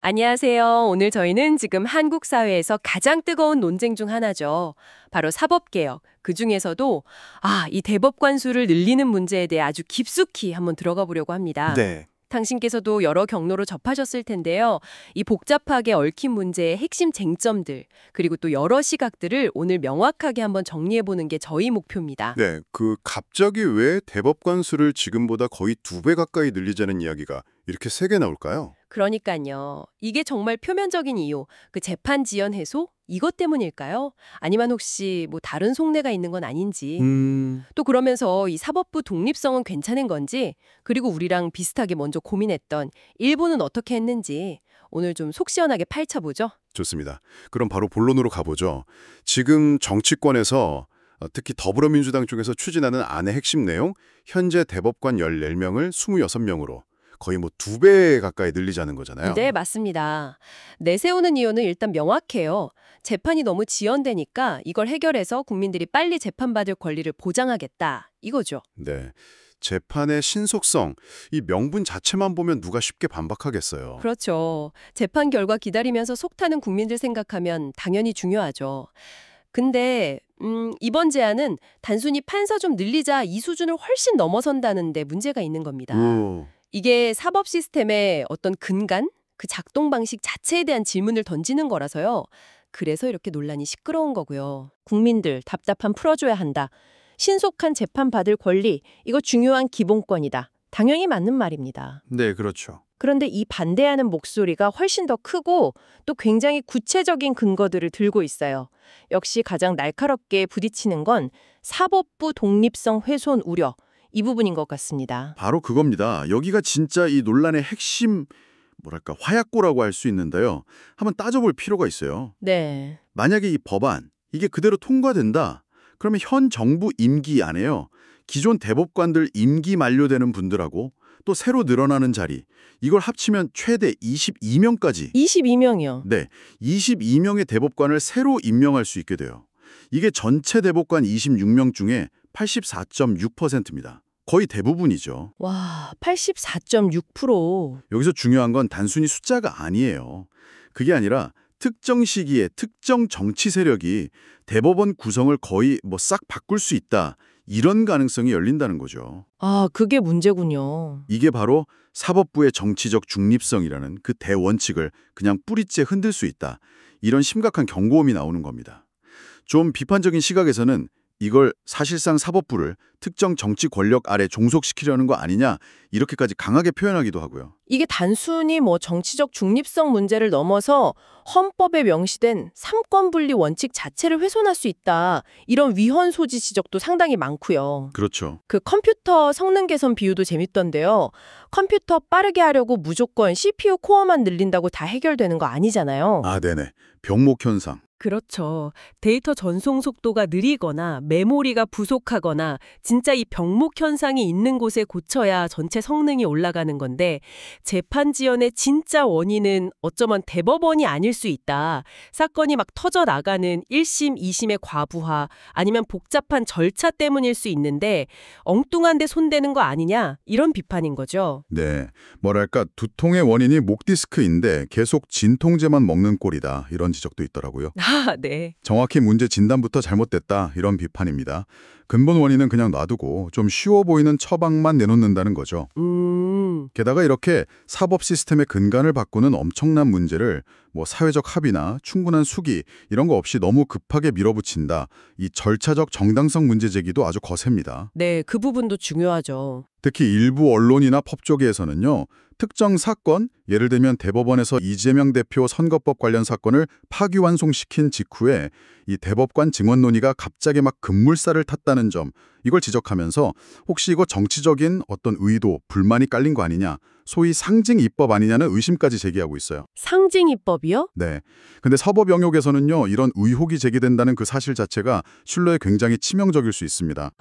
안녕하세요. 오늘 저희는 지금 한국 사회에서 가장 뜨거운 논쟁 중 하나죠. 바로 사법개혁. 그중에서도 이 대법관 수를 늘리는 문제에 대해 아주 깊숙이 한번 들어가 보려고 합니다. 네, 당신께서도 여러 경로로 접하셨을 텐데요. 이 복잡하게 얽힌 문제의 핵심 쟁점들, 그리고 또 여러 시각들을 오늘 명확하게 한번 정리해 보는 게 저희 목표입니다. 네, 갑자기 왜 대법관 수를 지금보다 거의 2배 가까이 늘리자는 이야기가 이렇게 세게 나올까요? 그러니까요. 이게 정말 표면적인 이유, 그 재판 지연 해소? 이것 때문일까요? 아니면 혹시 뭐 다른 속내가 있는 건 아닌지. 또 그러면서 이 사법부 독립성은 괜찮은 건지, 그리고 우리랑 비슷하게 먼저 고민했던 일본은 어떻게 했는지 오늘 좀 속 시원하게 파헤쳐보죠. 좋습니다. 그럼 바로 본론으로 가보죠. 지금 정치권에서 특히 더불어민주당 쪽에서 추진하는 안의 핵심 내용, 현재 대법관 14명을 26명으로 거의 2배 가까이 늘리자는 거잖아요. 네, 맞습니다. 내세우는 이유는 일단 명확해요. 재판이 너무 지연되니까 이걸 해결해서 국민들이 빨리 재판받을 권리를 보장하겠다. 이거죠. 네, 재판의 신속성, 이 명분 자체만 보면 누가 쉽게 반박하겠어요. 그렇죠. 재판 결과 기다리면서 속타는 국민들 생각하면 당연히 중요하죠. 근데 이번 제안은 단순히 판사 좀 늘리자 이 수준을 훨씬 넘어선다는데 문제가 있는 겁니다. 오, 이게 사법 시스템의 어떤 근간, 그 작동 방식 자체에 대한 질문을 던지는 거라서요. 그래서 이렇게 논란이 시끄러운 거고요. 국민들 답답함 풀어줘야 한다. 신속한 재판 받을 권리, 이거 중요한 기본권이다. 당연히 맞는 말입니다. 네, 그렇죠. 그런데 이 반대하는 목소리가 훨씬 더 크고 또 굉장히 구체적인 근거들을 들고 있어요. 역시 가장 날카롭게 부딪히는 건 사법부 독립성 훼손 우려, 이 부분인 것 같습니다. 바로 그겁니다. 여기가 진짜 이 논란의 핵심, 화약고라고 할 수 있는데요. 한번 따져볼 필요가 있어요. 네. 만약에 이 법안, 이게 그대로 통과된다. 그러면 현 정부 임기 안에요. 기존 대법관들 임기 만료되는 분들하고 또 새로 늘어나는 자리, 이걸 합치면 최대 22명까지. 22명이요. 네, 22명의 대법관을 새로 임명할 수 있게 돼요. 이게 전체 대법관 26명 중에 84.6%입니다. 거의 대부분이죠. 와, 84.6%. 여기서 중요한 건 단순히 숫자가 아니에요. 그게 아니라 특정 시기에 특정 정치 세력이 대법원 구성을 거의 싹 바꿀 수 있다. 이런 가능성이 열린다는 거죠. 그게 문제군요. 이게 바로 사법부의 정치적 중립성이라는 그 대원칙을 그냥 뿌리째 흔들 수 있다. 이런 심각한 경고음이 나오는 겁니다. 좀 비판적인 시각에서는 이걸 사실상 사법부를 특정 정치 권력 아래 종속시키려는 거 아니냐 이렇게까지 강하게 표현하기도 하고요. 이게 단순히 정치적 중립성 문제를 넘어서 헌법에 명시된 삼권분리 원칙 자체를 훼손할 수 있다. 이런 위헌 소지 지적도 상당히 많고요. 그렇죠. 그 컴퓨터 성능 개선 비유도 재밌던데요. 컴퓨터 빠르게 하려고 무조건 CPU 코어만 늘린다고 다 해결되는 거 아니잖아요. 네네. 병목 현상. 그렇죠. 데이터 전송 속도가 느리거나 메모리가 부족하거나 진짜 이 병목 현상이 있는 곳에 고쳐야 전체 성능이 올라가는 건데 재판 지연의 진짜 원인은 어쩌면 대법원이 아닐 수 있다. 사건이 막 터져 나가는 1심, 2심의 과부하 아니면 복잡한 절차 때문일 수 있는데 엉뚱한 데 손대는 거 아니냐 이런 비판인 거죠. 네. 두통의 원인이 목 디스크인데 계속 진통제만 먹는 꼴이다. 이런 지적도 있더라고요. 네. 정확히 문제 진단부터 잘못됐다. 이런 비판입니다. 근본 원인은 그냥 놔두고 좀 쉬워 보이는 처방만 내놓는다는 거죠. 게다가 이렇게 사법 시스템의 근간을 바꾸는 엄청난 문제를 사회적 합의나 충분한 수기 이런 거 없이 너무 급하게 밀어붙인다. 이 절차적 정당성 문제 제기도 아주 거셉니다. 네, 그 부분도 중요하죠. 특히 일부 언론이나 법조계에서는요. 특정 사건, 예를 들면 대법원에서 이재명 대표 선거법 관련 사건을 파기환송시킨 직후에 이 대법관 증언 논의가 갑자기 막 급물살을 탔다는 점, 이걸 지적하면서 혹시 이거 정치적인 어떤 의도, 불만이 깔린 거 아니냐, 소위 상징 입법 아니냐는 의심까지 제기하고 있어요. 상징 입법이요? 네. 근데 사법 영역에서는요, 이런 의혹이 제기된다는 그 사실 자체가 신뢰에 굉장히 치명적일 수 있습니다.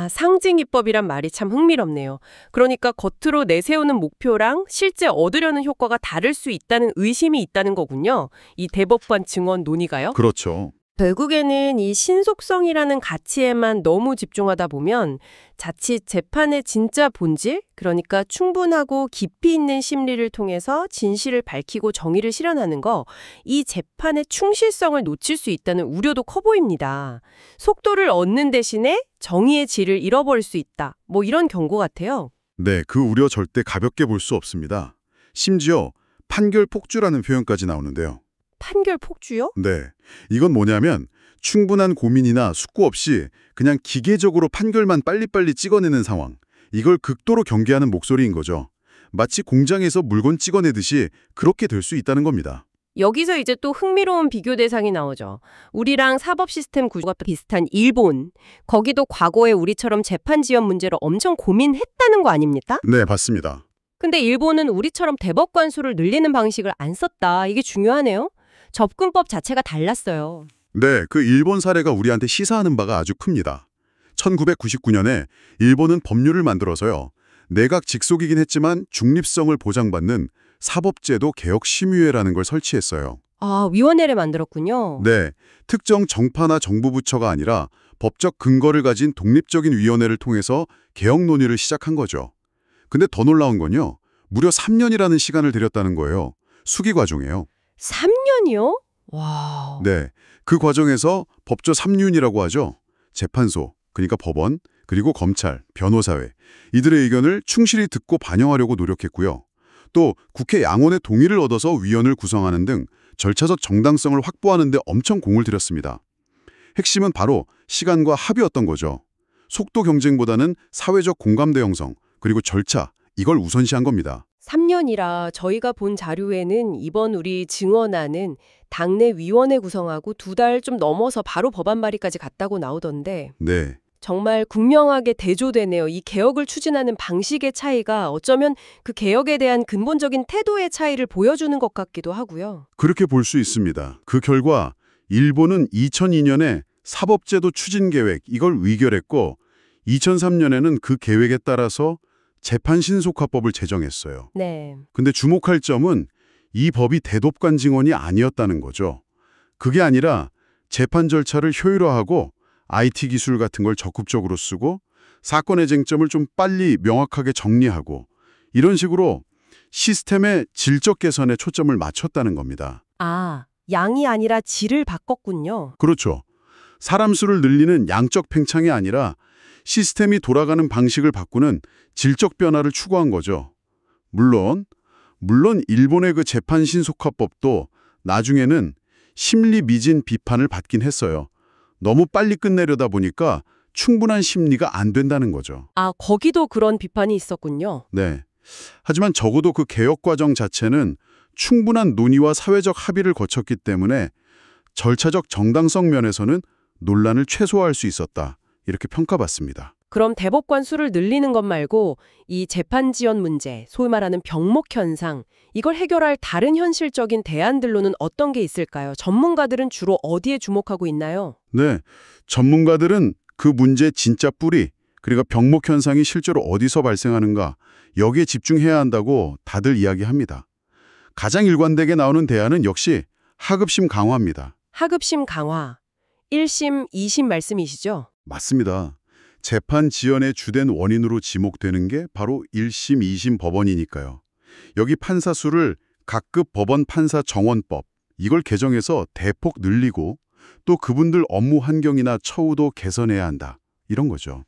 상징 입법이란 말이 참 흥미롭네요. 그러니까 겉으로 내세우는 목표랑 실제 얻으려는 효과가 다를 수 있다는 의심이 있다는 거군요. 이 대법관 증언 논의가요? 그렇죠. 결국에는 이 신속성이라는 가치에만 너무 집중하다 보면 자칫 재판의 진짜 본질, 그러니까 충분하고 깊이 있는 심리를 통해서 진실을 밝히고 정의를 실현하는 거, 이 재판의 충실성을 놓칠 수 있다는 우려도 커 보입니다. 속도를 얻는 대신에 정의의 질을 잃어버릴 수 있다. 뭐 이런 경고 같아요. 네, 그 우려 절대 가볍게 볼 수 없습니다. 심지어 판결 폭주라는 표현까지 나오는데요. 판결 폭주요? 네, 이건 뭐냐면 충분한 고민이나 숙고 없이 그냥 기계적으로 판결만 빨리빨리 찍어내는 상황. 이걸 극도로 경계하는 목소리인 거죠. 마치 공장에서 물건 찍어내듯이 그렇게 될 수 있다는 겁니다. 여기서 이제 또 흥미로운 비교 대상이 나오죠. 우리랑 사법 시스템 구조가 비슷한 일본. 거기도 과거에 우리처럼 재판 지연 문제로 엄청 고민했다는 거 아닙니까? 네, 맞습니다. 근데 일본은 우리처럼 대법관 수를 늘리는 방식을 안 썼다. 이게 중요하네요. 접근법 자체가 달랐어요. 네, 그 일본 사례가 우리한테 시사하는 바가 아주 큽니다. 1999년에 일본은 법률을 만들어서요. 내각 직속이긴 했지만 중립성을 보장받는 사법제도 개혁심의회라는 걸 설치했어요. 아, 위원회를 만들었군요. 네, 특정 정파나 정부 부처가 아니라 법적 근거를 가진 독립적인 위원회를 통해서 개혁 논의를 시작한 거죠. 근데 더 놀라운 건요. 무려 3년이라는 시간을 들였다는 거예요. 수기 과정이에요. 3년이요? 와. 네, 그 과정에서 법조 3윤이라고 하죠. 재판소, 그러니까 법원, 그리고 검찰, 변호사회, 이들의 의견을 충실히 듣고 반영하려고 노력했고요. 또 국회 양원의 동의를 얻어서 위원을 구성하는 등 절차적 정당성을 확보하는 데 엄청 공을 들였습니다. 핵심은 바로 시간과 합의였던 거죠. 속도 경쟁보다는 사회적 공감대 형성, 그리고 절차, 이걸 우선시한 겁니다. 3년이라 저희가 본 자료에는 이번 우리 증언안은 당내 위원회 구성하고 2달 좀 넘어서 바로 법안 발의까지 갔다고 나오던데 네, 정말 극명하게 대조되네요. 이 개혁을 추진하는 방식의 차이가 어쩌면 그 개혁에 대한 근본적인 태도의 차이를 보여주는 것 같기도 하고요. 그렇게 볼 수 있습니다. 그 결과 일본은 2002년에 사법제도 추진 계획, 이걸 의결했고 2003년에는 그 계획에 따라서 재판신속화법을 제정했어요. 네. 근데 주목할 점은 이 법이 대법관 증언이 아니었다는 거죠. 그게 아니라 재판 절차를 효율화하고 IT 기술 같은 걸 적극적으로 쓰고 사건의 쟁점을 좀 빨리 명확하게 정리하고 이런 식으로 시스템의 질적 개선에 초점을 맞췄다는 겁니다. 아, 양이 아니라 질을 바꿨군요. 그렇죠. 사람 수를 늘리는 양적 팽창이 아니라 시스템이 돌아가는 방식을 바꾸는 질적 변화를 추구한 거죠. 물론 일본의 그 재판 신속화법도 나중에는 심리 미진 비판을 받긴 했어요. 너무 빨리 끝내려다 보니까 충분한 심리가 안 된다는 거죠. 아, 거기도 그런 비판이 있었군요. 네. 하지만 적어도 그 개혁 과정 자체는 충분한 논의와 사회적 합의를 거쳤기 때문에 절차적 정당성 면에서는 논란을 최소화할 수 있었다. 이렇게 평가받습니다. 그럼 대법관 수를 늘리는 것 말고 이 재판 지연 문제, 소위 말하는 병목 현상, 이걸 해결할 다른 현실적인 대안들로는 어떤 게 있을까요? 전문가들은 주로 어디에 주목하고 있나요? 네. 전문가들은 그 문제의 진짜 뿌리, 그리고 병목 현상이 실제로 어디서 발생하는가, 여기에 집중해야 한다고 다들 이야기합니다. 가장 일관되게 나오는 대안은 역시 하급심 강화입니다. 하급심 강화, 1심, 2심 말씀이시죠? 맞습니다. 재판 지연의 주된 원인으로 지목되는 게 바로 1심, 2심 법원이니까요. 여기 판사 수를 각급 법원 판사 정원법, 이걸 개정해서 대폭 늘리고 또 그분들 업무 환경이나 처우도 개선해야 한다. 이런 거죠.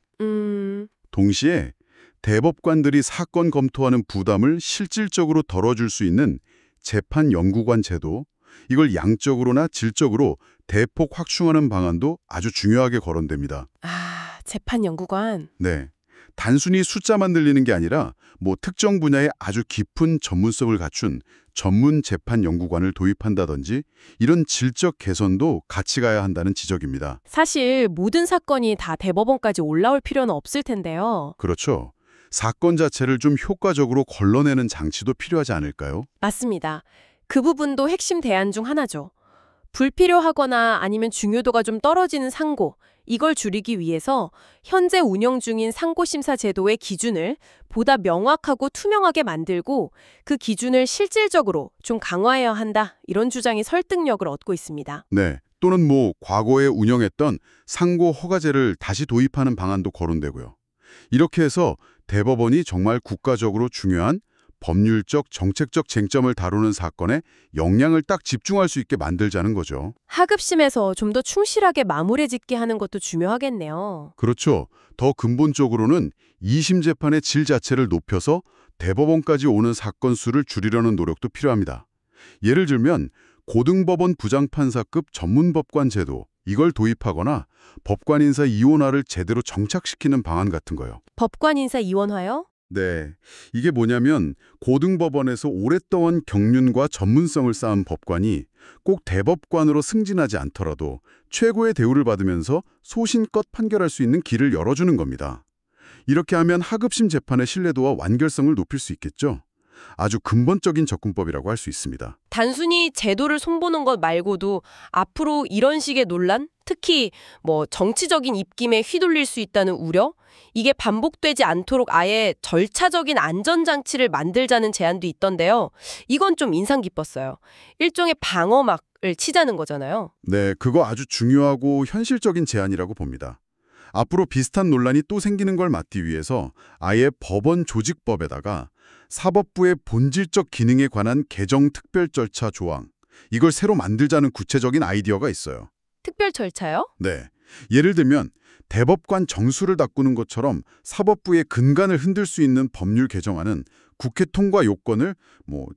동시에 대법관들이 사건 검토하는 부담을 실질적으로 덜어줄 수 있는 재판 연구관 제도, 이걸 양적으로나 질적으로 대폭 확충하는 방안도 아주 중요하게 거론됩니다. 아, 재판 연구관. 네, 단순히 숫자만 늘리는 게 아니라 뭐 특정 분야에 아주 깊은 전문성을 갖춘 전문 재판 연구관을 도입한다든지 이런 질적 개선도 같이 가야 한다는 지적입니다. 사실 모든 사건이 다 대법원까지 올라올 필요는 없을 텐데요. 그렇죠. 사건 자체를 좀 효과적으로 걸러내는 장치도 필요하지 않을까요? 맞습니다. 그 부분도 핵심 대안 중 하나죠. 불필요하거나 아니면 중요도가 좀 떨어지는 상고, 이걸 줄이기 위해서 현재 운영 중인 상고심사 제도의 기준을 보다 명확하고 투명하게 만들고 그 기준을 실질적으로 좀 강화해야 한다. 이런 주장이 설득력을 얻고 있습니다. 네, 또는 과거에 운영했던 상고 허가제를 다시 도입하는 방안도 거론되고요. 이렇게 해서 대법원이 정말 국가적으로 중요한 법률적, 정책적 쟁점을 다루는 사건에 역량을 딱 집중할 수 있게 만들자는 거죠. 하급심에서 좀 더 충실하게 마무리 짓게 하는 것도 중요하겠네요. 그렇죠. 더 근본적으로는 2심 재판의 질 자체를 높여서 대법원까지 오는 사건 수를 줄이려는 노력도 필요합니다. 예를 들면 고등법원 부장판사급 전문법관 제도, 이걸 도입하거나 법관 인사 이원화를 제대로 정착시키는 방안 같은 거요. 법관 인사 이원화요? 네, 이게 뭐냐면 고등법원에서 오랫동안 경륜과 전문성을 쌓은 법관이 꼭 대법관으로 승진하지 않더라도 최고의 대우를 받으면서 소신껏 판결할 수 있는 길을 열어주는 겁니다. 이렇게 하면 하급심 재판의 신뢰도와 완결성을 높일 수 있겠죠. 아주 근본적인 접근법이라고 할 수 있습니다. 단순히 제도를 손보는 것 말고도 앞으로 이런 식의 논란, 특히 정치적인 입김에 휘둘릴 수 있다는 우려, 이게 반복되지 않도록 아예 절차적인 안전장치를 만들자는 제안도 있던데요. 이건 좀 인상 깊었어요. 일종의 방어막을 치자는 거잖아요. 네, 그거 아주 중요하고 현실적인 제안이라고 봅니다. 앞으로 비슷한 논란이 또 생기는 걸 막기 위해서 아예 법원 조직법에다가 사법부의 본질적 기능에 관한 개정 특별 절차 조항, 이걸 새로 만들자는 구체적인 아이디어가 있어요. 특별 절차요? 네, 예를 들면 대법관 정수를 바꾸는 것처럼 사법부의 근간을 흔들 수 있는 법률 개정안은 국회 통과 요건을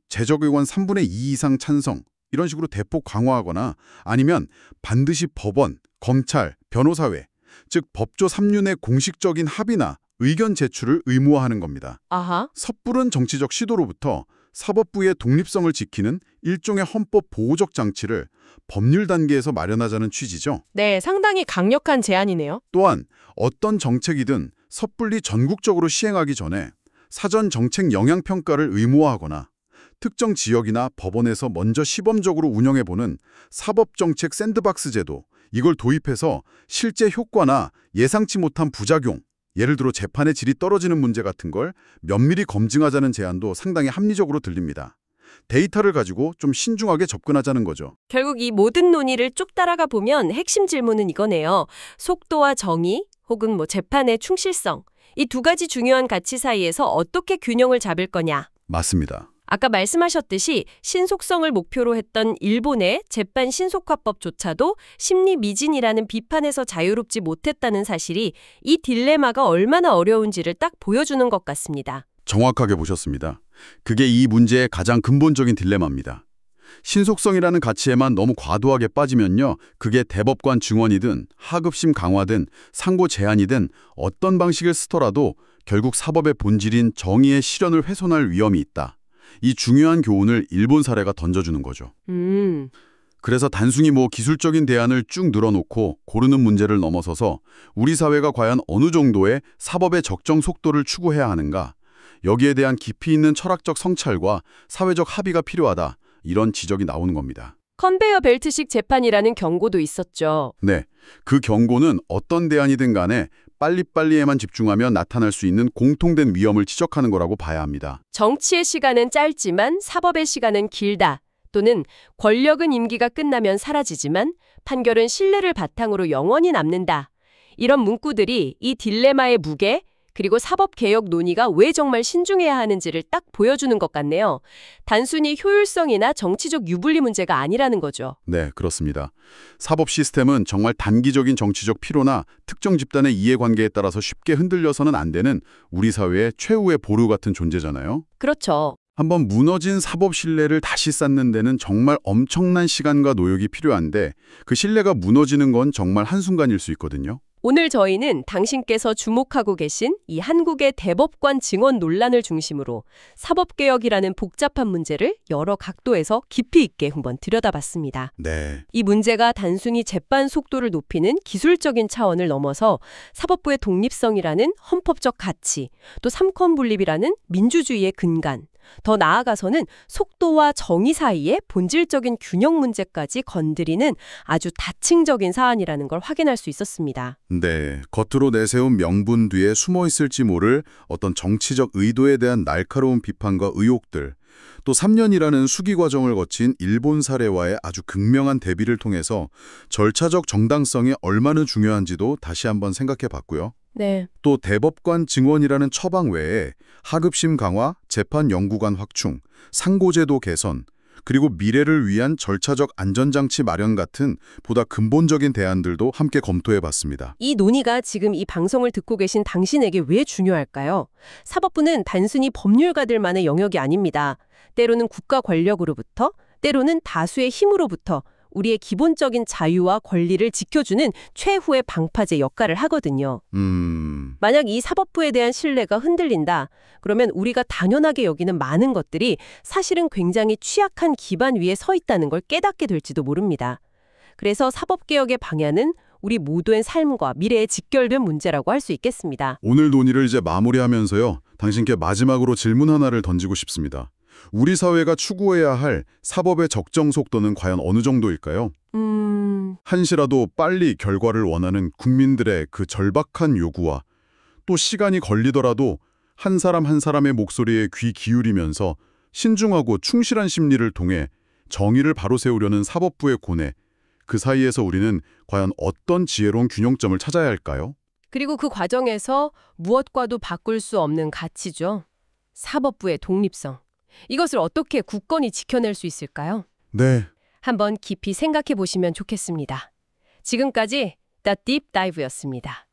재적의원 3분의 2 이상 찬성, 이런 식으로 대폭 강화하거나 아니면 반드시 법원, 검찰, 변호사회, 즉 법조 3륜의 공식적인 합의나 의견 제출을 의무화하는 겁니다. 아하. 섣부른 정치적 시도로부터 사법부의 독립성을 지키는 일종의 헌법 보호적 장치를 법률 단계에서 마련하자는 취지죠. 네, 상당히 강력한 제안이네요. 또한 어떤 정책이든 섣불리 전국적으로 시행하기 전에 사전 정책 영향평가를 의무화하거나 특정 지역이나 법원에서 먼저 시범적으로 운영해보는 사법정책 샌드박스 제도, 이걸 도입해서 실제 효과나 예상치 못한 부작용, 예를 들어 재판의 질이 떨어지는 문제 같은 걸 면밀히 검증하자는 제안도 상당히 합리적으로 들립니다. 데이터를 가지고 좀 신중하게 접근하자는 거죠. 결국 이 모든 논의를 쭉 따라가 보면 핵심 질문은 이거네요. 속도와 정의 혹은 재판의 충실성, 이 두 가지 중요한 가치 사이에서 어떻게 균형을 잡을 거냐. 맞습니다. 아까 말씀하셨듯이 신속성을 목표로 했던 일본의 재판 신속화법조차도 심리 미진이라는 비판에서 자유롭지 못했다는 사실이 이 딜레마가 얼마나 어려운지를 딱 보여주는 것 같습니다. 정확하게 보셨습니다. 그게 이 문제의 가장 근본적인 딜레마입니다. 신속성이라는 가치에만 너무 과도하게 빠지면요, 그게 대법관 증언이든 하급심 강화든 상고 제한이든 어떤 방식을 쓰더라도 결국 사법의 본질인 정의의 실현을 훼손할 위험이 있다. 이 중요한 교훈을 일본 사례가 던져주는 거죠. 그래서 단순히 기술적인 대안을 쭉 늘어놓고 고르는 문제를 넘어서서 우리 사회가 과연 어느 정도의 사법의 적정 속도를 추구해야 하는가, 여기에 대한 깊이 있는 철학적 성찰과 사회적 합의가 필요하다, 이런 지적이 나오는 겁니다. 컨베이어 벨트식 재판이라는 경고도 있었죠. 네, 그 경고는 어떤 대안이든 간에 빨리빨리에만 집중하면 나타날 수 있는 공통된 위험을 지적하는 거라고 봐야 합니다. 정치의 시간은 짧지만 사법의 시간은 길다. 또는 권력은 임기가 끝나면 사라지지만 판결은 신뢰를 바탕으로 영원히 남는다. 이런 문구들이 이 딜레마의 무게, 그리고 사법개혁 논의가 왜 정말 신중해야 하는지를 딱 보여주는 것 같네요. 단순히 효율성이나 정치적 유불리 문제가 아니라는 거죠. 네, 그렇습니다. 사법 시스템은 정말 단기적인 정치적 피로나 특정 집단의 이해관계에 따라서 쉽게 흔들려서는 안 되는 우리 사회의 최후의 보루 같은 존재잖아요. 그렇죠. 한번 무너진 사법 신뢰를 다시 쌓는 데는 정말 엄청난 시간과 노력이 필요한데 그 신뢰가 무너지는 건 정말 한순간일 수 있거든요. 오늘 저희는 당신께서 주목하고 계신 이 한국의 대법관 증언 논란을 중심으로 사법개혁이라는 복잡한 문제를 여러 각도에서 깊이 있게 한번 들여다봤습니다. 네. 이 문제가 단순히 재판 속도를 높이는 기술적인 차원을 넘어서 사법부의 독립성이라는 헌법적 가치, 또 삼권분립이라는 민주주의의 근간, 더 나아가서는 속도와 정의 사이의 본질적인 균형 문제까지 건드리는 아주 다층적인 사안이라는 걸 확인할 수 있었습니다. 네, 겉으로 내세운 명분 뒤에 숨어 있을지 모를 어떤 정치적 의도에 대한 날카로운 비판과 의혹들, 또 3년이라는 수기 과정을 거친 일본 사례와의 아주 극명한 대비를 통해서 절차적 정당성이 얼마나 중요한지도 다시 한번 생각해 봤고요. 네. 또 대법관 증언이라는 처방 외에 하급심 강화, 재판 연구관 확충, 상고제도 개선, 그리고 미래를 위한 절차적 안전장치 마련 같은 보다 근본적인 대안들도 함께 검토해 봤습니다. 이 논의가 지금 이 방송을 듣고 계신 당신에게 왜 중요할까요? 사법부는 단순히 법률가들만의 영역이 아닙니다. 때로는 국가 권력으로부터, 때로는 다수의 힘으로부터 우리의 기본적인 자유와 권리를 지켜주는 최후의 방파제 역할을 하거든요. 만약 이 사법부에 대한 신뢰가 흔들린다, 그러면 우리가 당연하게 여기는 많은 것들이 사실은 굉장히 취약한 기반 위에 서 있다는 걸 깨닫게 될지도 모릅니다. 그래서 사법개혁의 방향은 우리 모두의 삶과 미래에 직결된 문제라고 할 수 있겠습니다. 오늘 논의를 이제 마무리하면서요. 당신께 마지막으로 질문 하나를 던지고 싶습니다. 우리 사회가 추구해야 할 사법의 적정 속도는 과연 어느 정도일까요? 한시라도 빨리 결과를 원하는 국민들의 그 절박한 요구와 또 시간이 걸리더라도 한 사람 한 사람의 목소리에 귀 기울이면서 신중하고 충실한 심리를 통해 정의를 바로 세우려는 사법부의 고뇌, 그 사이에서 우리는 과연 어떤 지혜로운 균형점을 찾아야 할까요? 그리고 그 과정에서 무엇과도 바꿀 수 없는 가치죠. 사법부의 독립성. 이것을 어떻게 굳건히 지켜낼 수 있을까요? 네. 한번 깊이 생각해 보시면 좋겠습니다. 지금까지 The Deep Dive였습니다.